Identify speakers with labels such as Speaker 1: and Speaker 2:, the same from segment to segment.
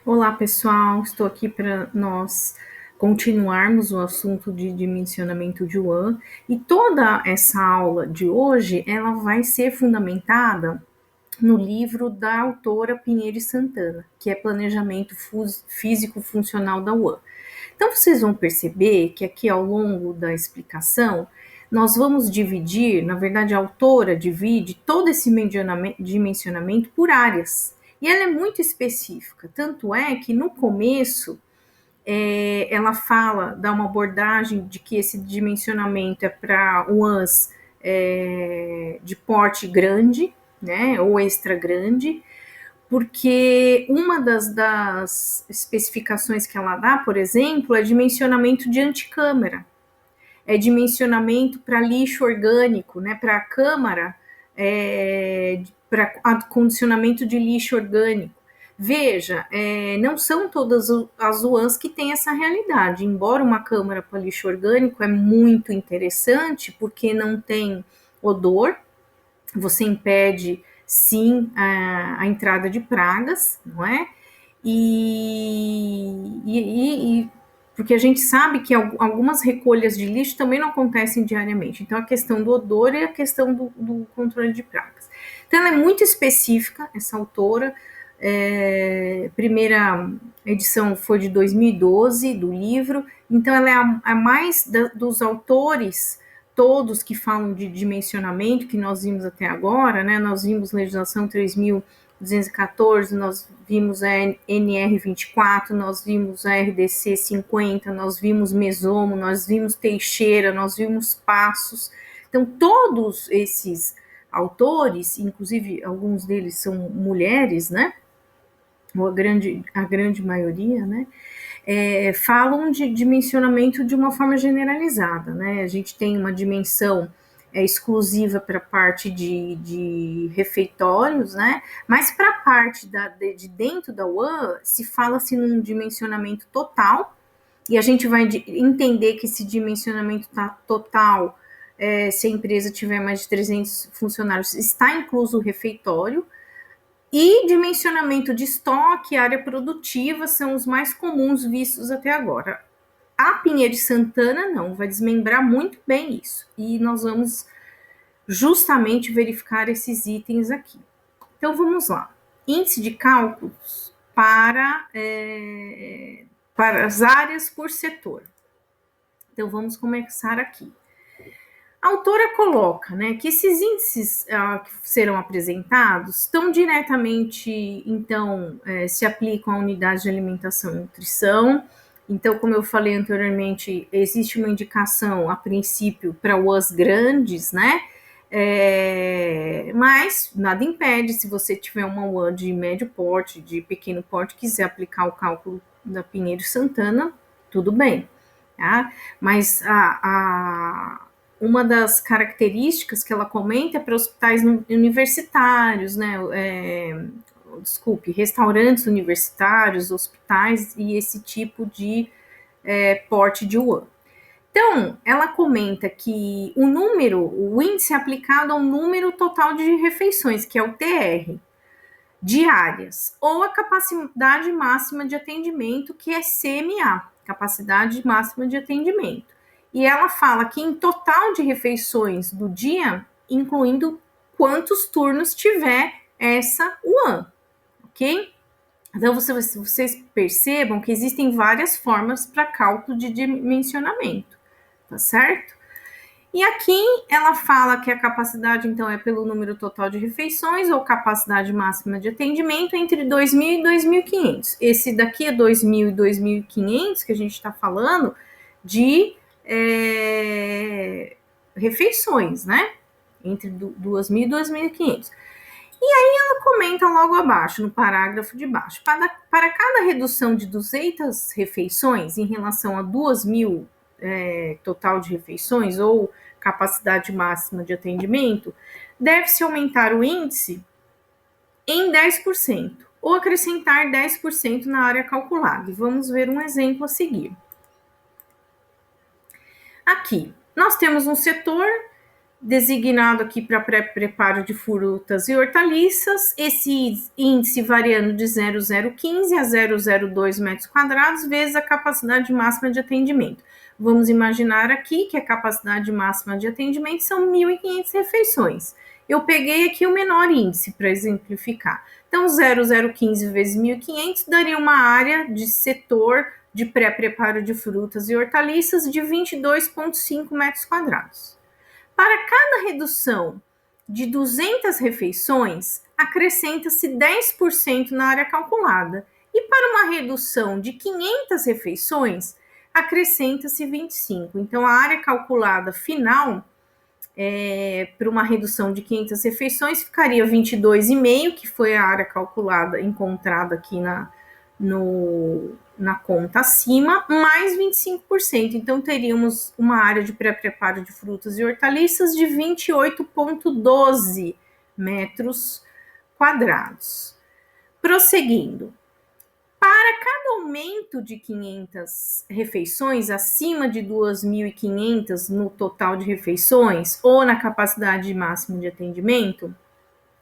Speaker 1: Olá, pessoal. Estou aqui para nós continuarmos o assunto de dimensionamento de Yuan. E toda essa aula de hoje, ela vai ser fundamentada no livro da autora Pinheiro e Santana, que é Planejamento Físico Funcional da UAN. Então, vocês vão perceber que aqui ao longo da explicação, nós vamos dividir, na verdade, a autora divide todo esse dimensionamento por áreas. E ela é muito específica, tanto é que no começo ela fala, dá uma abordagem de que esse dimensionamento é para UANs de porte grande, né, ou extra grande, porque uma das especificações que ela dá, por exemplo, é dimensionamento de anticâmara, é dimensionamento para lixo orgânico, né, para a câmara, para acondicionamento de lixo orgânico. Veja, não são todas as UANs que têm essa realidade, embora uma câmara para lixo orgânico é muito interessante, porque não tem odor, você impede sim a entrada de pragas, não é? E porque a gente sabe que algumas recolhas de lixo também não acontecem diariamente. Então, a questão do odor e a questão do controle de pragas. Então, ela é muito específica, essa autora. Primeira edição foi de 2012 do livro. Então, ela é a mais dos autores todos que falam de dimensionamento, que nós vimos até agora, né? Nós vimos legislação 3.214, nós vimos a NR24, nós vimos a RDC 50, nós vimos Mesomo, nós vimos Teixeira, nós vimos Passos. Então, todos esses autores, inclusive alguns deles são mulheres, né? Ou a grande maioria, né? Falam de dimensionamento de uma forma generalizada, né? A gente tem uma dimensão exclusiva para a parte de refeitórios, né? Mas para a parte de dentro da UAN se fala-se num dimensionamento total, e a gente vai entender que esse dimensionamento total, se a empresa tiver mais de 300 funcionários, está incluso o refeitório. E dimensionamento de estoque, área produtiva são os mais comuns vistos até agora. A Pinheiro e Santana não, vai desmembrar muito bem isso. E nós vamos justamente verificar esses itens aqui. Então vamos lá. Índice de cálculos para as áreas por setor. Então vamos começar aqui. A autora coloca, né, que esses índices que serão apresentados estão diretamente, então, se aplicam à unidade de alimentação e nutrição. Então, como eu falei anteriormente, existe uma indicação, a princípio, para UANs grandes, né? Mas nada impede, se você tiver uma UAN de médio porte, de pequeno porte, quiser aplicar o cálculo da Pinheiro e Santana, tudo bem. Tá? Mas uma das características que ela comenta é para hospitais universitários, né? Restaurantes universitários, hospitais e esse tipo de porte de UAN. Então, ela comenta que o índice é aplicado ao número total de refeições, que é o TR, diárias, ou a capacidade máxima de atendimento, que é CMA, capacidade máxima de atendimento. E ela fala que em total de refeições do dia, incluindo quantos turnos tiver essa UAN, ok? Então, vocês percebam que existem várias formas para cálculo de dimensionamento, tá certo? E aqui ela fala que a capacidade, então, é pelo número total de refeições ou capacidade máxima de atendimento entre 2.000 e 2.500. Esse daqui é 2.000 e 2.500 que a gente está falando de refeições, né? Entre 2.000 e 2.500. E aí ela comenta logo abaixo, no parágrafo de baixo, para cada redução de 200 refeições em relação a 2.000 total de refeições ou capacidade máxima de atendimento, deve-se aumentar o índice em 10%, ou acrescentar 10% na área calculada. E vamos ver um exemplo a seguir. Aqui, nós temos um setor designado aqui para pré-preparo de frutas e hortaliças, esse índice variando de 0,015 a 0,02 metros quadrados, vezes a capacidade máxima de atendimento. Vamos imaginar aqui que a capacidade máxima de atendimento são 1.500 refeições. Eu peguei aqui o menor índice para exemplificar. Então, 0,015 vezes 1.500 daria uma área de setor de pré-preparo de frutas e hortaliças de 22,5 metros quadrados. Para cada redução de 200 refeições, acrescenta-se 10% na área calculada. E para uma redução de 500 refeições, acrescenta-se 25%. Então, a área calculada final, para uma redução de 500 refeições, ficaria 22,5%, que foi a área calculada, encontrada aqui na conta acima, mais 25%. Então, teríamos uma área de pré-preparo de frutas e hortaliças de 28,12 metros quadrados. Prosseguindo. Para cada aumento de 500 refeições, acima de 2.500 no total de refeições, ou na capacidade máxima de atendimento,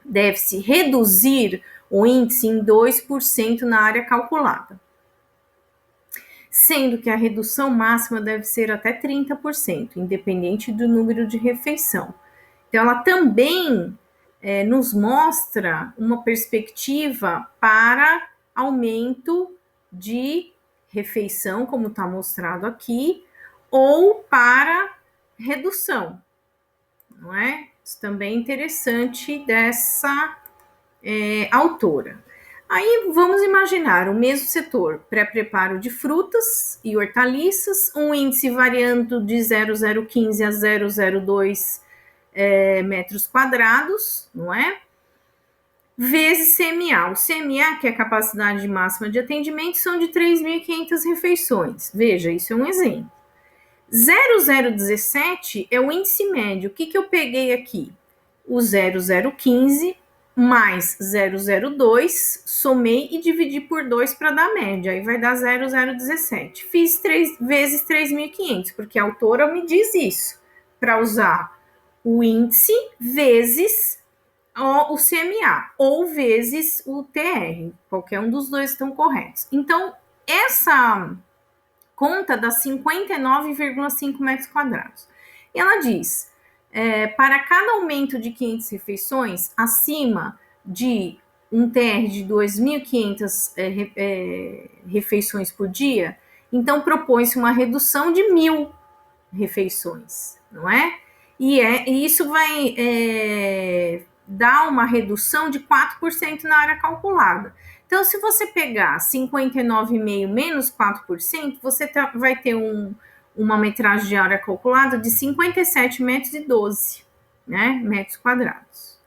Speaker 1: deve-se reduzir o índice em 2% na área calculada, sendo que a redução máxima deve ser até 30%, independente do número de refeição. Então, ela também nos mostra uma perspectiva para aumento de refeição, como está mostrado aqui, ou para redução, não é? Isso também é interessante dessa autora. Aí vamos imaginar o mesmo setor, pré-preparo de frutas e hortaliças, um índice variando de 0,015 a 0,02 metros quadrados, não é? Vezes CMA. O CMA, que é a capacidade máxima de atendimento, são de 3.500 refeições. Veja, isso é um exemplo. 0,017 é o índice médio. O que eu peguei aqui? O 0,015 mais 0,02, somei e dividi por 2 para dar média. Aí vai dar 0,017. Fiz 3 vezes 3.500, porque a autora me diz isso, para usar o índice vezes o CMA, ou vezes o TR. Qualquer um dos dois estão corretos. Então, essa conta dá 59,5 metros quadrados. E ela diz, para cada aumento de 500 refeições, acima de um TR de 2.500 refeições por dia, então propõe-se uma redução de 1.000 refeições, não é? E isso vai dar uma redução de 4% na área calculada. Então, se você pegar 59,5 menos 4%, você vai ter uma metragem de área calculada de 57 metros e 12, né, metros quadrados.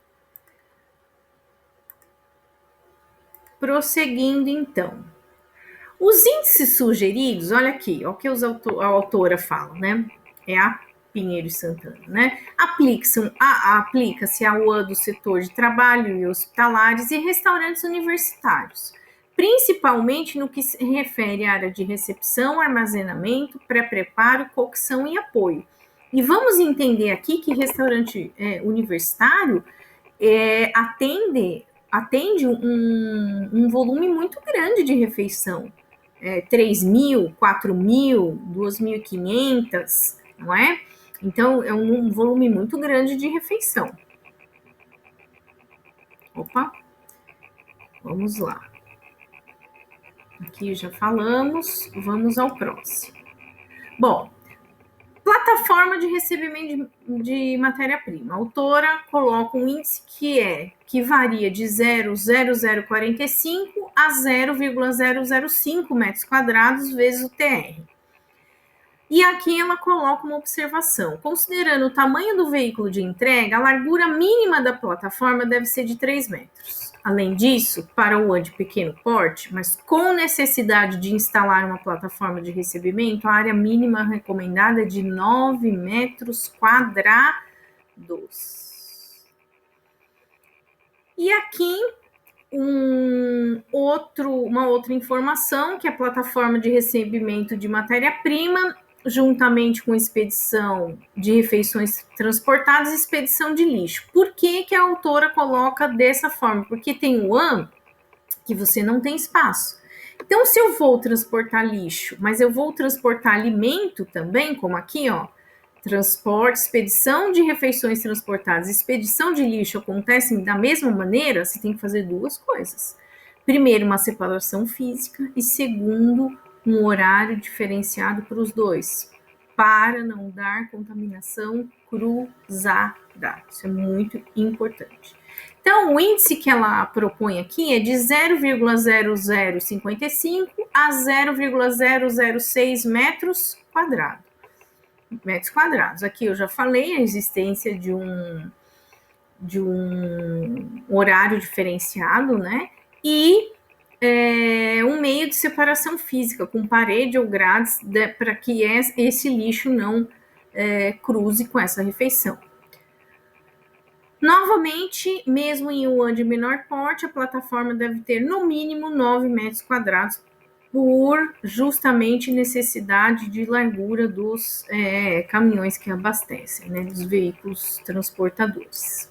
Speaker 1: Prosseguindo, então. Os índices sugeridos, olha aqui, olha o que a autora fala, né? É a Pinheiro e Santana, né? Aplica-se ao ano do setor de trabalho e hospitalares e restaurantes universitários, principalmente no que se refere à área de recepção, armazenamento, pré-preparo, cocção e apoio. E vamos entender aqui que restaurante universitário atende um volume muito grande de refeição. 3.000, 4.000, 2.500, não é? Então, é um volume muito grande de refeição. Opa, vamos lá. Aqui já falamos, vamos ao próximo. Bom, plataforma de recebimento de matéria-prima. A autora coloca um índice que varia de 0,0045 a 0,005 metros quadrados vezes o TR. E aqui ela coloca uma observação. Considerando o tamanho do veículo de entrega, a largura mínima da plataforma deve ser de 3 metros. Além disso, para o de pequeno porte, mas com necessidade de instalar uma plataforma de recebimento, a área mínima recomendada é de 9 metros quadrados. E aqui uma outra informação, que a plataforma de recebimento de matéria-prima juntamente com expedição de refeições transportadas e expedição de lixo. Por que que a autora coloca dessa forma? Porque tem o an que você não tem espaço. Então, se eu vou transportar lixo, mas eu vou transportar alimento também, como aqui, ó, transporte, expedição de refeições transportadas, expedição de lixo acontecem da mesma maneira, você tem que fazer duas coisas. Primeiro, uma separação física e segundo, um horário diferenciado para os dois, para não dar contaminação cruzada. Isso é muito importante. Então, o índice que ela propõe aqui é de 0,0055 a 0,006 metros quadrados. Aqui eu já falei a existência de um horário diferenciado, né? E um meio de separação física, com parede ou grades, para que esse lixo não cruze com essa refeição. Novamente, mesmo em um de menor porte, a plataforma deve ter no mínimo 9 metros quadrados por justamente necessidade de largura dos caminhões que abastecem, né, dos veículos transportadores.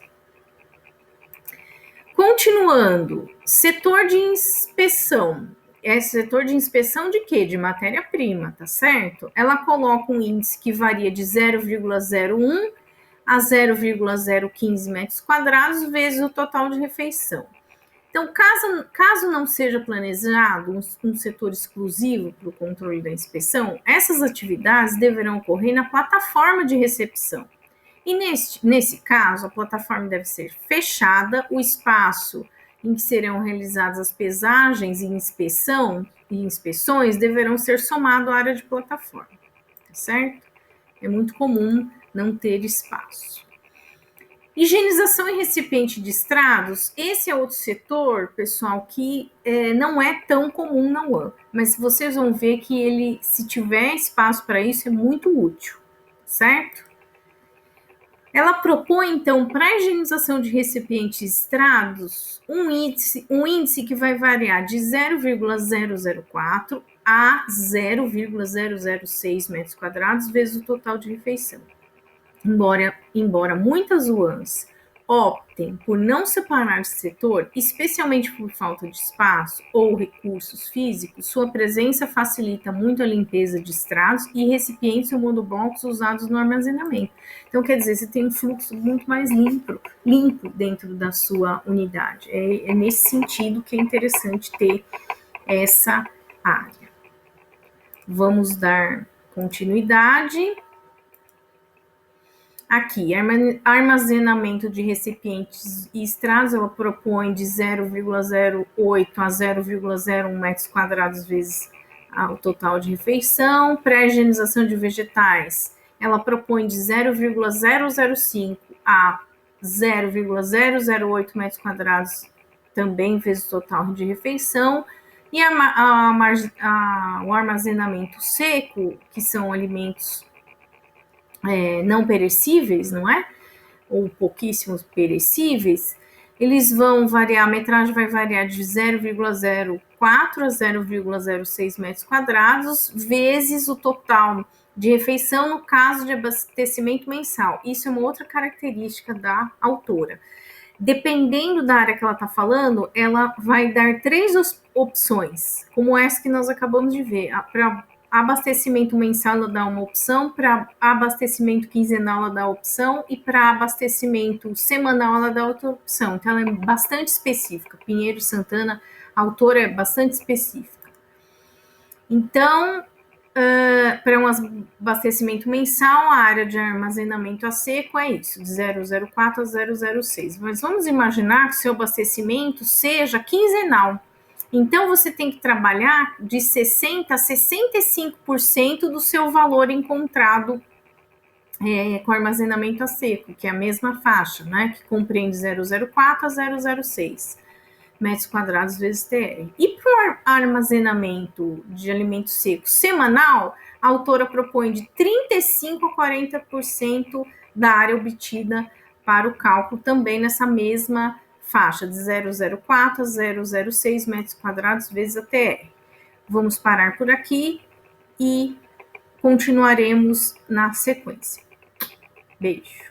Speaker 1: Continuando, setor de inspeção. Setor de inspeção de quê? De matéria-prima, tá certo? Ela coloca um índice que varia de 0,01 a 0,015 metros quadrados vezes o total de refeição. Então, caso não seja planejado um setor exclusivo para o controle da inspeção, essas atividades deverão ocorrer na plataforma de recepção. E nesse caso, a plataforma deve ser fechada, o espaço em que serão realizadas as pesagens e inspeções deverão ser somado à área de plataforma, tá certo? É muito comum não ter espaço. Higienização em recipiente de estrados, esse é outro setor, pessoal, que não é tão comum na UAM, mas vocês vão ver que ele, se tiver espaço para isso, é muito útil, certo? Ela propõe, então, para a higienização de recipientes de estrados, um índice que vai variar de 0,004 a 0,006 metros quadrados vezes o total de refeição. Embora muitas UANs optem por não separar esse setor, especialmente por falta de espaço ou recursos físicos, sua presença facilita muito a limpeza de estrados e recipientes ou monoblocos usados no armazenamento. Então, quer dizer, você tem um fluxo muito mais limpo dentro da sua unidade. É nesse sentido que é interessante ter essa área. Vamos dar continuidade. Aqui, armazenamento de recipientes e estrados, ela propõe de 0,08 a 0,01 metros quadrados vezes o total de refeição. Pré-higienização de vegetais, ela propõe de 0,005 a 0,008 metros quadrados, também vezes o total de refeição. E o armazenamento seco, que são alimentos não perecíveis, não é? Ou pouquíssimos perecíveis, eles vão variar, a metragem vai variar de 0,04 a 0,06 metros quadrados, vezes o total de refeição no caso de abastecimento mensal. Isso é uma outra característica da autora. Dependendo da área que ela está falando, ela vai dar 3 opções, como essa que nós acabamos de ver. Para abastecimento mensal, ela dá uma opção, para abastecimento quinzenal, ela dá opção, e para abastecimento semanal, ela dá outra opção. Então, ela é bastante específica. Pinheiro Santana, a autora é bastante específica. Então, para um abastecimento mensal, a área de armazenamento a seco é isso, de 0,04 a 0,06. Mas vamos imaginar que o seu abastecimento seja quinzenal. Então, você tem que trabalhar de 60% a 65% do seu valor encontrado com armazenamento a seco, que é a mesma faixa, né? Que compreende 0,04 a 0,06 metros quadrados vezes TR. E para o armazenamento de alimento seco semanal, a autora propõe de 35% a 40% da área obtida para o cálculo, também nessa mesma faixa de 0,04 a 0,06 metros quadrados vezes a TR. Vamos parar por aqui e continuaremos na sequência. Beijo.